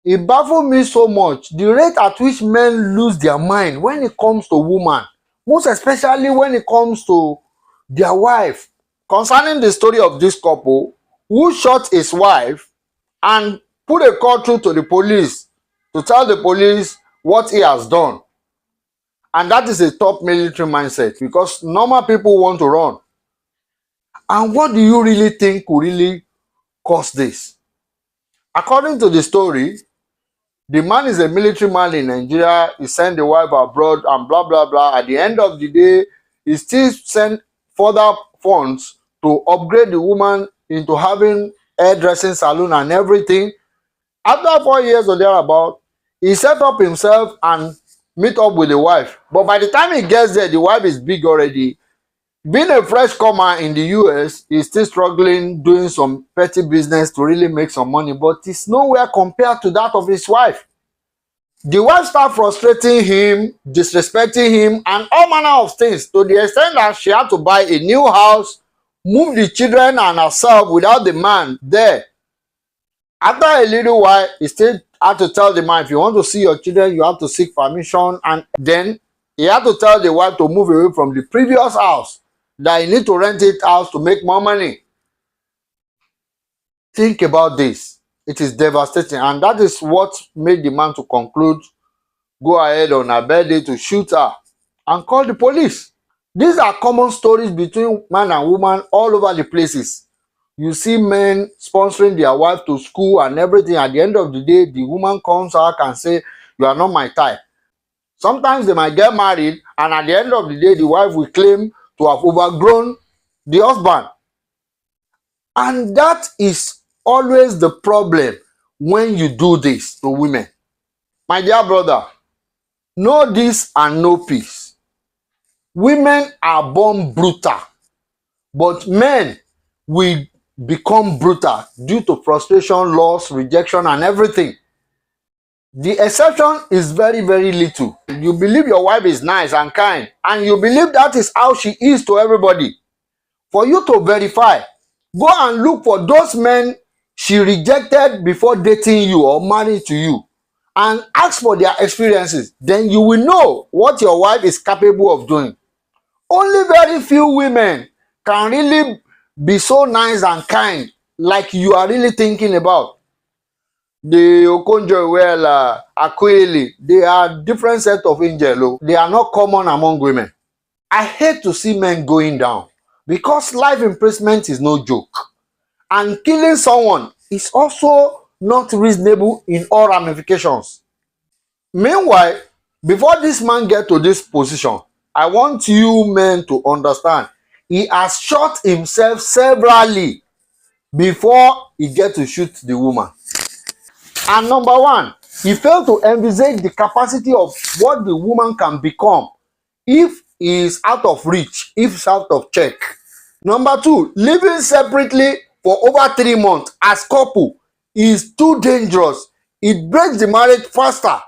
It baffles me so much, the rate at which men lose their mind when it comes to woman, most especially when it comes to their wife. Concerning the story of this couple who shot his wife and put a call through to the police to tell the police what he has done. And that is a top military mindset, because normal people want to run. And what do you really think could really cause this? According to the story, the man is a military man in Nigeria. He sent the wife abroad and blah, blah, blah. At the end of the day, he still sent further funds to upgrade the woman into having hairdressing salon and everything. After 4 years or thereabout, he set up himself and meet up with the wife. But by the time he gets there, the wife is big already. Being a fresh comer in the US, he's still struggling, doing some petty business to really make some money, but it's nowhere compared to that of his wife. The wife started frustrating him, disrespecting him, and all manner of things, to the extent that she had to buy a new house, move the children and herself without the man there. After a little while, he still had to tell the man, if you want to see your children, you have to seek permission. And then he had to tell the wife to move away from the previous house, that you need to rent it out to make more money. Think about this. It is devastating, and that is what made the man to conclude, go ahead on her birthday to shoot her and call the police. These are common stories between man and woman all over the places. You see men sponsoring their wife to school and everything. At the end of the day, the woman comes out and say, you are not my type. Sometimes they might get married, and at the end of the day, the wife will claim to have overgrown the husband. And that is always the problem when you do this to women. My dear brother, know this and know peace. Women are born brutal, but men will become brutal due to frustration, loss, rejection, and everything. The exception is very, very little. You believe your wife is nice and kind, and you believe that is how she is to everybody. For you to verify, go and look for those men she rejected before dating you or marrying to you, and ask for their experiences. Then you will know what your wife is capable of doing. Only very few women can really be so nice and kind like you are really thinking about. The Okonjo, well, Aquili, they are different set of angels. They are not common among women. I hate to see men going down, because life imprisonment is no joke, and killing someone is also not reasonable in all ramifications. Meanwhile, before this man gets to this position, I want you men to understand, he has shot himself severally before he gets to shoot the woman. And number one, he failed to envisage the capacity of what the woman can become if he is out of reach, if it's out of check. Number two, living separately for over 3 months as couple is too dangerous. It breaks the marriage faster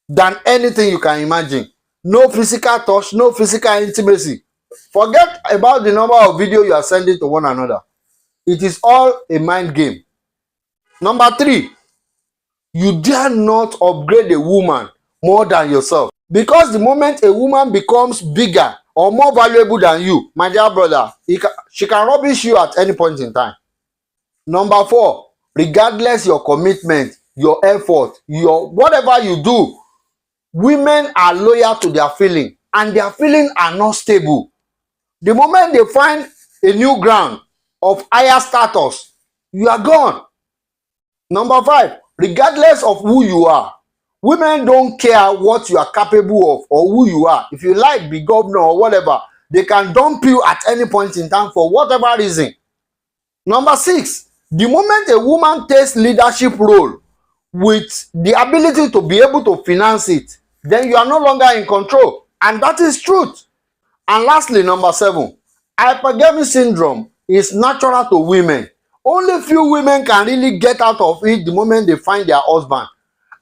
than anything you can imagine. No physical touch, no physical intimacy. Forget about the number of videos you are sending to one another. It is all a mind game. Number three, you dare not upgrade a woman more than yourself, because the moment a woman becomes bigger or more valuable than you, my dear brother, she can rubbish you at any point in time. Number four, regardless your commitment, your effort, your whatever you do, women are loyal to their feeling, and their feelings are not stable. The moment they find a new ground of higher status, you are gone. Number five, regardless of who you are, women don't care what you are capable of or who you are. If you like, be governor or whatever, they can dump you at any point in time for whatever reason. Number six, the moment a woman takes leadership role with the ability to be able to finance it, then you are no longer in control. And that is truth. And lastly, number seven, hypergamy syndrome is natural to women. Only few women can really get out of it the moment they find their husband.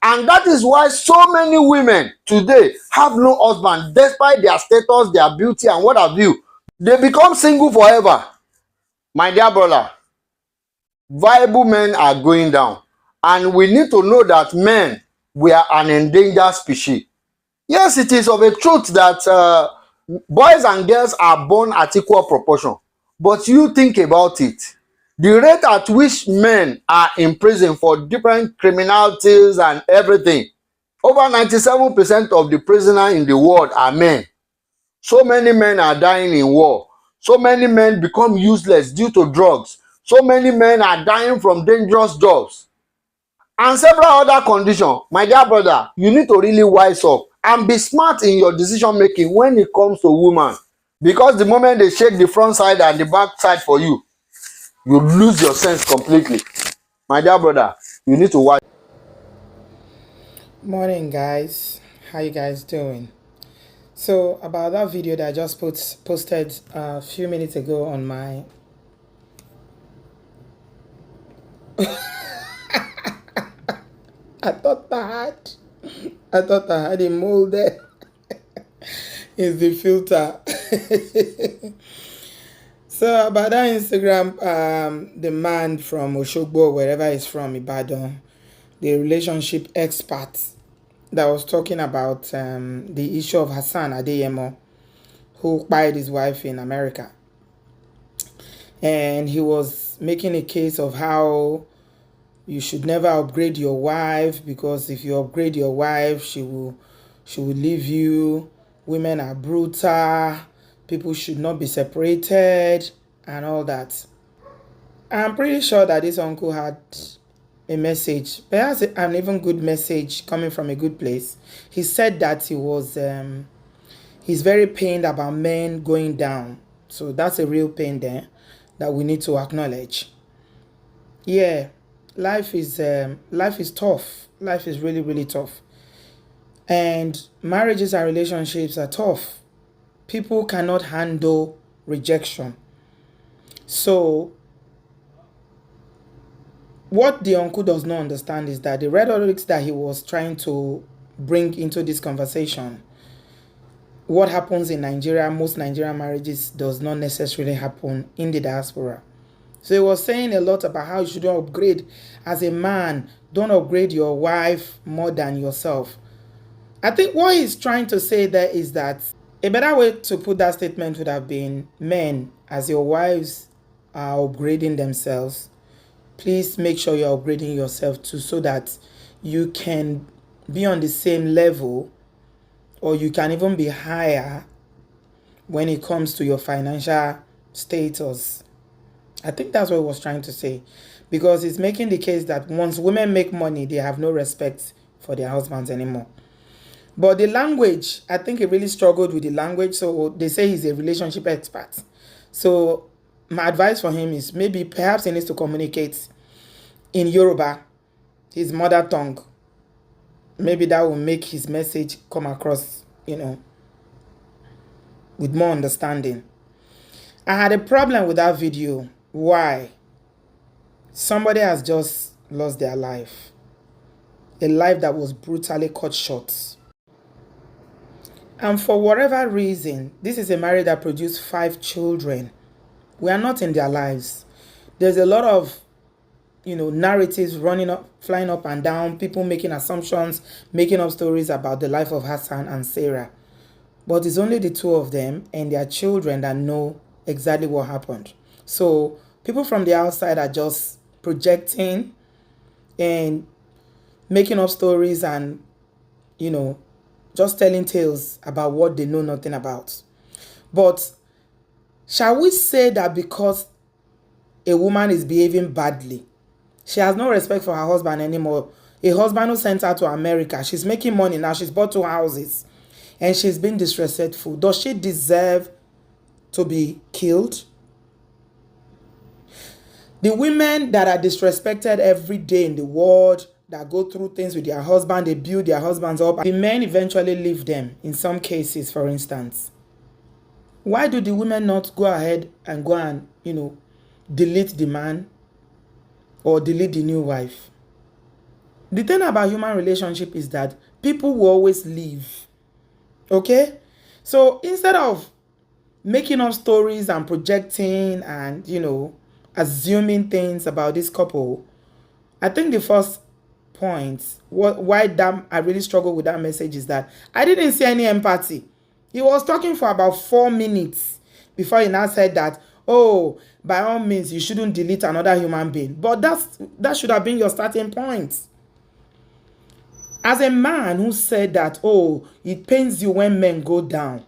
And that is why so many women today have no husband, despite their status, their beauty, and what have you. They become single forever. My dear brother, viable men are going down, And we need to know that men, we are an endangered species. Yes, it is of a truth that boys and girls are born at equal proportion. But you think about it. The rate at which men are in prison for different criminalities and everything, over 97% of the prisoners in the world are men. So many men are dying in war. So many men become useless due to drugs. So many men are dying from dangerous jobs and several other conditions. My dear brother, you need to really wise up and be smart in your decision making when it comes to women, because the moment they shake the front side and the back side for you, you lose your sense completely. My dear brother, you need to watch. Morning, guys. How you guys doing? So about that video that I just posted a few minutes ago on my I thought I had a mole there. Is the filter. So about that Instagram, the man from Oshogbo, wherever he's from, Ibadan, the relationship expert that was talking about the issue of Hassan Adeyemo, who killed his wife in America. And he was making a case of how you should never upgrade your wife, because if you upgrade your wife, she will leave you. Women are brutal. People should not be separated and all that. I'm pretty sure that this uncle had a message, perhaps an even good message coming from a good place. He said that he's very pained about men going down. So that's a real pain there that we need to acknowledge. Yeah, life is tough. Life is really, really tough. And marriages and relationships are tough. People cannot handle rejection. So what the uncle does not understand is that the rhetoric that he was trying to bring into this conversation, what happens in Nigeria, most Nigerian marriages does not necessarily happen in the diaspora. So he was saying a lot about how you shouldn't upgrade as a man. Don't upgrade your wife more than yourself. I think what he's trying to say there is that a better way to put that statement would have been, men, as your wives are upgrading themselves, please make sure you're upgrading yourself too, so that you can be on the same level, or you can even be higher when it comes to your financial status. I think that's what he was trying to say, because he's making the case that once women make money, they have no respect for their husbands anymore. But the language, I think he really struggled with the language. So they say he's a relationship expert. So my advice for him is perhaps he needs to communicate in Yoruba, his mother tongue. Maybe that will make his message come across, with more understanding. I had a problem with that video. Why? Somebody has just lost their life. A life that was brutally cut short. And for whatever reason, this is a marriage that produced 5 children. We are not in their lives. There's a lot of, narratives flying up and down, people making assumptions, making up stories about the life of Hassan and Sarah. But it's only the two of them and their children that know exactly what happened. So people from the outside are just projecting and making up stories and, just telling tales about what they know nothing about. But shall we say that because a woman is behaving badly, she has no respect for her husband anymore? A husband who sent her to America, she's making money now, she's bought 2 houses, and she's been disrespectful. Does she deserve to be killed? The women that are disrespected every day in the world, that go through things with their husband, they build their husbands up, the men eventually leave them, in some cases, for instance. Why do the women not go ahead and delete the man or delete the new wife? The thing about human relationship is that people will always leave. Okay? So instead of making up stories and projecting and, assuming things about this couple, I think the first point, why that I really struggle with that message is that I didn't see any empathy. He was talking for about 4 minutes before he now said that, oh, by all means, you shouldn't delete another human being. But that should have been your starting point. As a man who said that, oh, it pains you when men go down.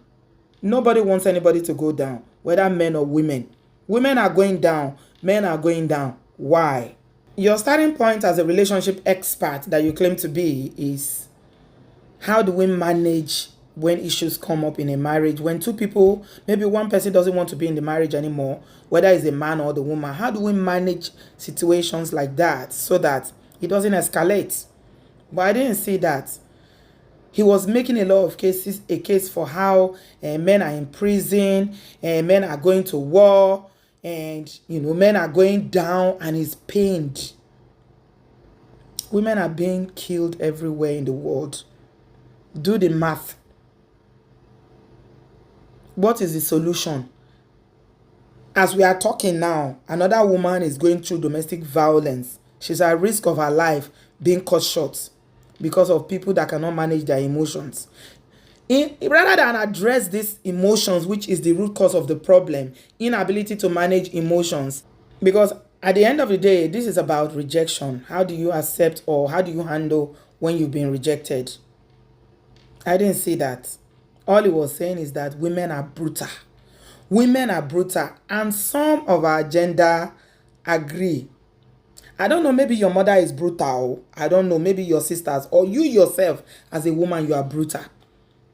Nobody wants anybody to go down, whether men or women. Women are going down, men are going down. Why? Your starting point as a relationship expert that you claim to be is, how do we manage when issues come up in a marriage? When two people, maybe one person doesn't want to be in the marriage anymore, whether it's a man or the woman, how do we manage situations like that so that it doesn't escalate? But I didn't see that. He was making a lot of cases, a case for how men are in prison, and men are going to war, and men are going down, and he's pained. Women are being killed everywhere in the world. Do the math. What is the solution? As we are talking now, another woman is going through domestic violence. She's at risk of her life being cut short because of people that cannot manage their emotions. Rather than address these emotions, which is the root cause of the problem, inability to manage emotions, because at the end of the day, this is about rejection. How do you accept, or how do you handle when you've been rejected? I didn't see that. All he was saying is that women are brutal. Women are brutal, and some of our gender agree. I don't know, maybe your mother is brutal. I don't know, maybe your sisters, or you yourself as a woman, you are brutal.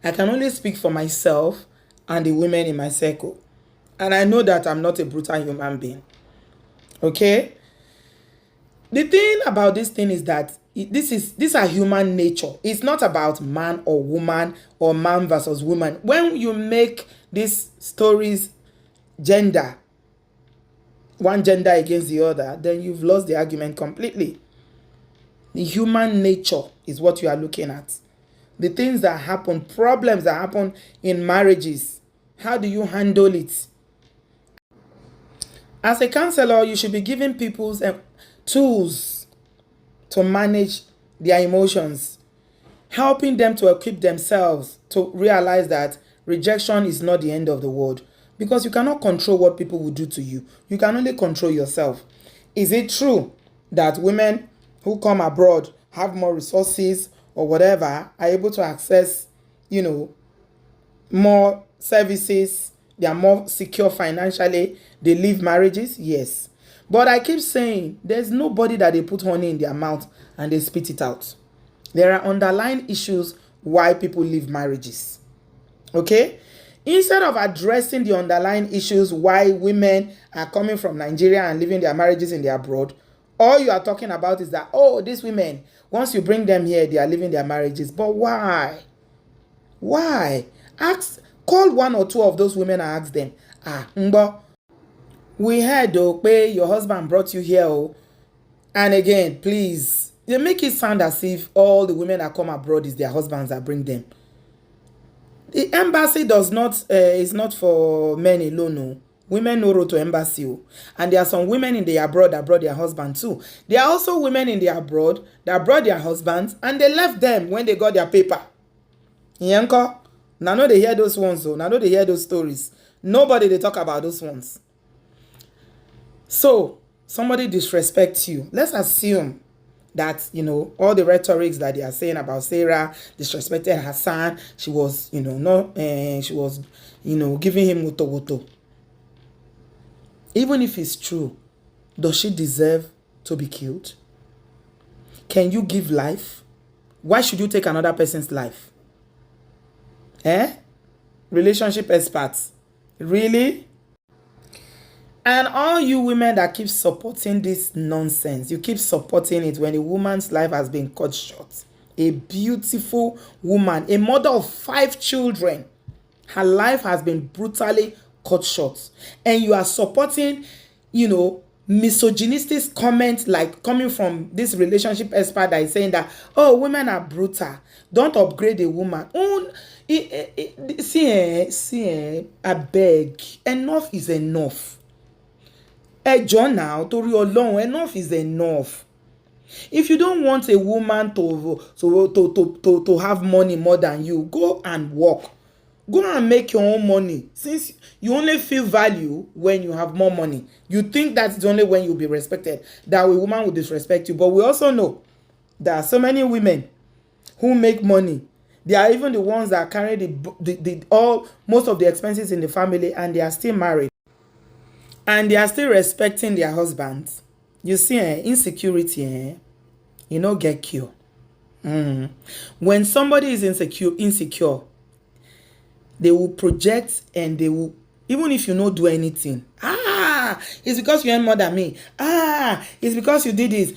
I can only speak for myself and the women in my circle. And I know that I'm not a brutal human being. Okay? The thing about this thing is that these are human nature. It's not about man or woman, or man versus woman. When you make these stories gender, one gender against the other, then you've lost the argument completely. The human nature is what you are looking at. The things that happen, problems that happen in marriages, how do you handle it? As a counselor, you should be giving people tools to manage their emotions, helping them to equip themselves to realize that rejection is not the end of the world. Because you cannot control what people will do to you. You can only control yourself. Is it true that women who come abroad have more resources or whatever, are able to access, more services, they are more secure financially, they leave marriages? Yes. But I keep saying, there's nobody that they put honey in their mouth and they spit it out. There are underlying issues why people leave marriages. Okay? Instead of addressing the underlying issues why women are coming from Nigeria and leaving their marriages in the abroad, all you are talking about is that, oh, these women, once you bring them here, they are leaving their marriages. But why? Why? Call one or two of those women and ask them, Mbo, we heard, oh, your husband brought you here, oh. And again, please, they make it sound as if all the women that come abroad is their husbands that bring them. The embassy is not for men alone. No. Women no road to embassy. Oh. And there are some women in the abroad that brought their husband too. There are also women in the abroad that brought their husbands and they left them when they got their paper. Yanko, now no they hear those ones. Now no they hear those stories. Nobody they talk about those ones. So somebody disrespects you. Let's assume that, all the rhetorics that they are saying about Sarah disrespected Hassan. She was, she was, giving him woto. Even if it's true, does she deserve to be killed? Can you give life? Why should you take another person's life? Relationship experts. Really? And all you women that keep supporting this nonsense, you keep supporting it when a woman's life has been cut short. A beautiful woman, a mother of 5 children, her life has been brutally cut short. And you are supporting, misogynistic comments like coming from this relationship expert that is saying that, oh, women are brutal. Don't upgrade a woman. See, I beg. Enough is enough. John, now, Tori Olong, enough is enough. If you don't want a woman to have money more than you, go and work. Go and make your own money. Since you only feel value when you have more money, you think that's the only when you'll be respected, that a woman will disrespect you. But we also know there are so many women who make money. They are even the ones that carry the all most of the expenses in the family, and they are still married, and they are still respecting their husbands. You see, insecurity, you no get cure. When somebody is insecure, they will project, and they will, even if you no do anything, it's because you earn more than me, it's because you did this,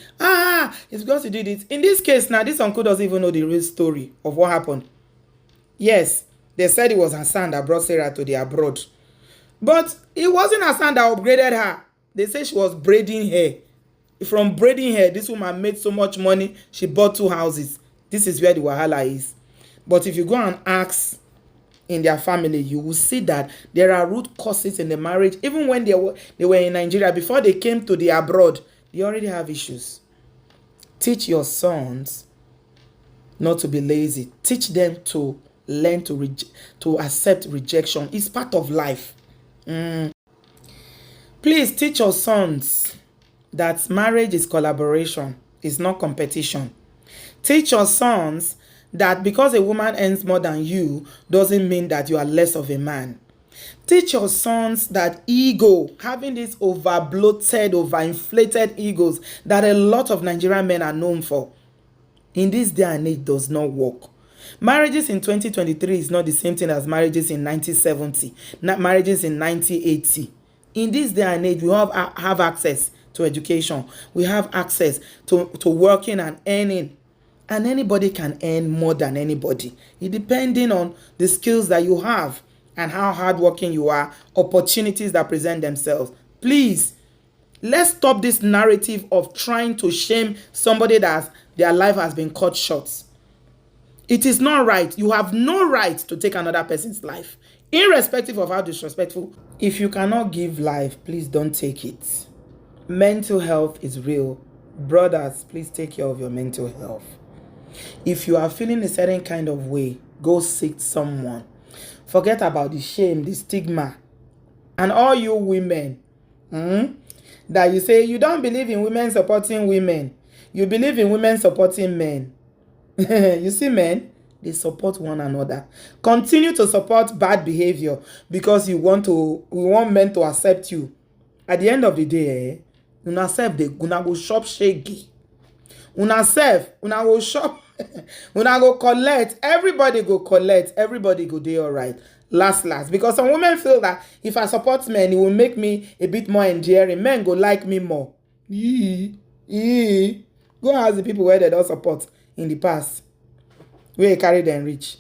it's because you did it. In this case now, this uncle doesn't even know the real story of what happened. Yes, they said it was Hassan that brought Sarah to the abroad, but it wasn't Hassan that upgraded her. They say she was braiding hair. From braiding hair, this woman made so much money, she bought 2 houses. This is where the wahala is. But if you go and ask in their family, you will see that there are root causes in the marriage. Even when they were in Nigeria, before they came to the abroad, they already have issues. Teach your sons not to be lazy. Teach them to learn to accept rejection. It's part of life. Please teach your sons that marriage is collaboration, it's not competition. Teach your sons that because a woman earns more than you doesn't mean that you are less of a man. Teach your sons that ego, having these over-bloated, overinflated egos that a lot of Nigerian men are known for, in this day and age does not work. Marriages in 2023 is not the same thing as marriages in 1970, not marriages in 1980. In this day and age, we have access to education. We have access to working and earning. And anybody can earn more than anybody. It depending on the skills that you have and how hardworking you are, opportunities that present themselves. Please, let's stop this narrative of trying to shame somebody that their life has been cut short. It is not right. You have no right to take another person's life, irrespective of how disrespectful. If you cannot give life, please don't take it. Mental health is real. Brothers, please take care of your mental health. If you are feeling a certain kind of way, go seek someone. Forget about the shame, the stigma. And all you women, that you say you don't believe in women supporting women. You believe in women supporting men. You see, men, they support one another. Continue to support bad behavior because we want men to accept you. At the end of the day, una self dey una go shop shege. Una self, una go shop, una go collect. Everybody go collect. Everybody go dey alright. Last. Because some women feel that if I support men, it will make me a bit more endearing. Men go like me more. Go ask the people where they don't support in the past. Where you carry them reach.